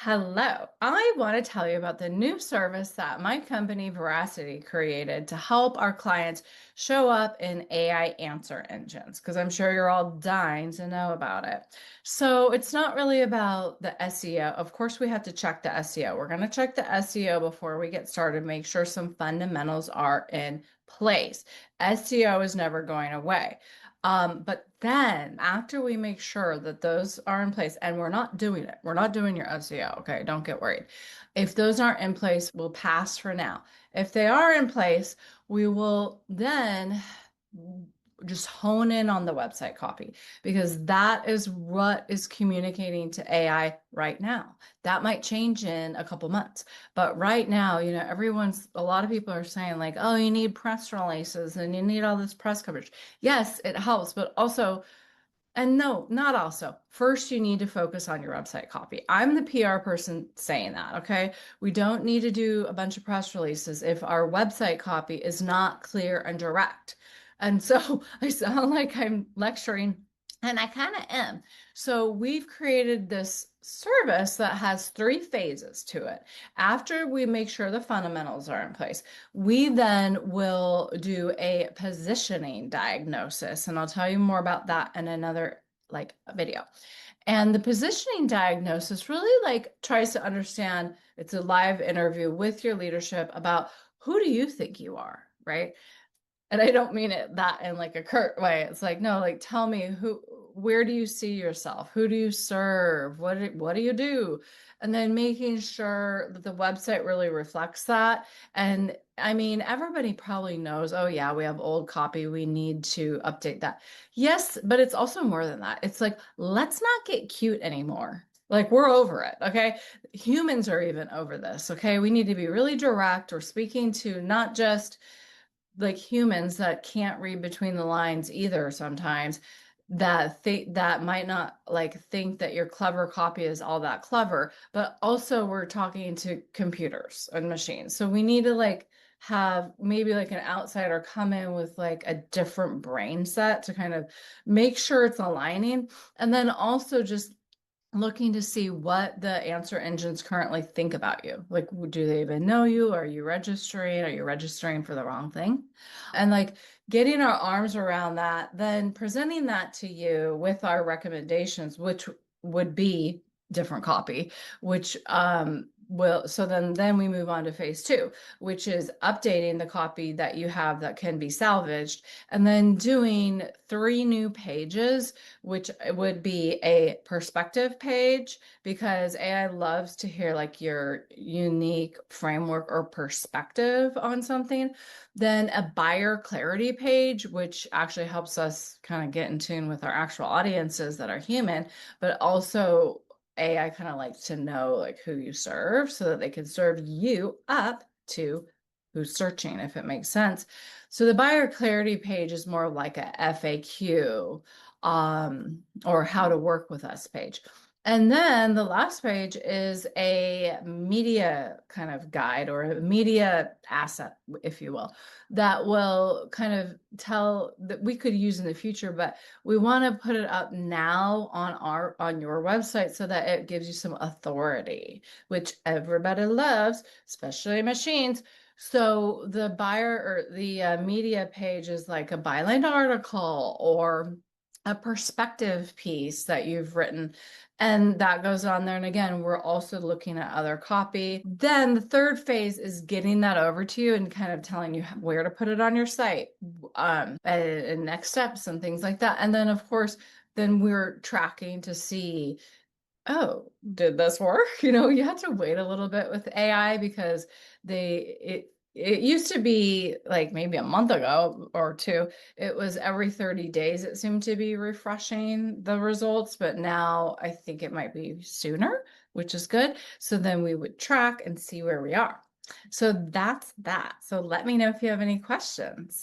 Hello. I want to tell you about the new service that my company Veracity created to help our clients show up in AI answer engines, because I'm sure you're all dying to know about it. So it's not really about the SEO. Of course, we have to check the SEO. We're going to check the SEO before we get started, make sure some fundamentals are in place. SEO is never going away. But then after we make sure that those are in place, and we're not doing it, we're not doing your SEO, okay? Don't get worried. If those aren't in place, we'll pass for now. If they are in place, we will then just hone in on the website copy because that is what is communicating to AI right now. That might change in a couple months, but right now, a lot of people are saying like, oh, you need press releases and you need all this press coverage. Yes, it helps, but also, and no, not also. First, you need to focus on your website copy. I'm the PR person saying that, okay? We don't need to do a bunch of press releases if our website copy is not clear and direct. And so I sound like I'm lecturing, and I kind of am. So we've created this service that has three phases to it. After we make sure the fundamentals are in place, we then will do a positioning diagnosis, and I'll tell you more about that in another video. And the positioning diagnosis really tries to understand, it's a live interview with your leadership about who do you think you are, right? And I don't mean it that in like a curt way. It's like, no, like tell me where do you see yourself? Who do you serve? What do you do? And then making sure that the website really reflects that. And I mean, everybody probably knows, oh yeah, we have old copy. We need to update that. Yes, but it's also more than that. It's like, let's not get cute anymore. Like we're over it, okay? Humans are even over this, okay? We need to be really direct. We're speaking to not just like humans that can't read between the lines either sometimes, that might not think that your clever copy is all that clever, but also we're talking to computers and machines, so we need to have maybe like an outsider come in with like a different brain set to kind of make sure it's aligning, and then also just looking to see what the answer engines currently think about you. Like, do they even know you? Are you registering? Are you registering for the wrong thing? And like getting our arms around that, then presenting that to you with our recommendations, which would be different copy, which will, so then we move on to phase two, which is updating the copy that you have that can be salvaged, and then doing 3 new pages, which would be a perspective page, because AI loves to hear like your unique framework or perspective on something. Then a buyer clarity page, which actually helps us kind of get in tune with our actual audiences that are human, but also AI kind of likes to know like who you serve so that they can serve you up to who's searching, if it makes sense. So the buyer clarity page is more like a FAQ, or how to work with us page. And then the last page is a media kind of guide or a media asset, if you will, that will kind of tell that we could use in the future, but we want to put it up now on your website so that it gives you some authority, which everybody loves, especially machines. So the buyer or the media page is like a byline article or a perspective piece that you've written, and that goes on there. And again, we're also looking at other copy. Then the third phase is getting that over to you and kind of telling you where to put it on your site, and next steps and things like that. And then of course, then we're tracking to see, oh, did this work? You have to wait a little bit with AI because it used to be like maybe a month ago or two. It was every 30 days it seemed to be refreshing the results, but now I think it might be sooner, which is good. So then we would track and see where we are. So that's that. So let me know if you have any questions.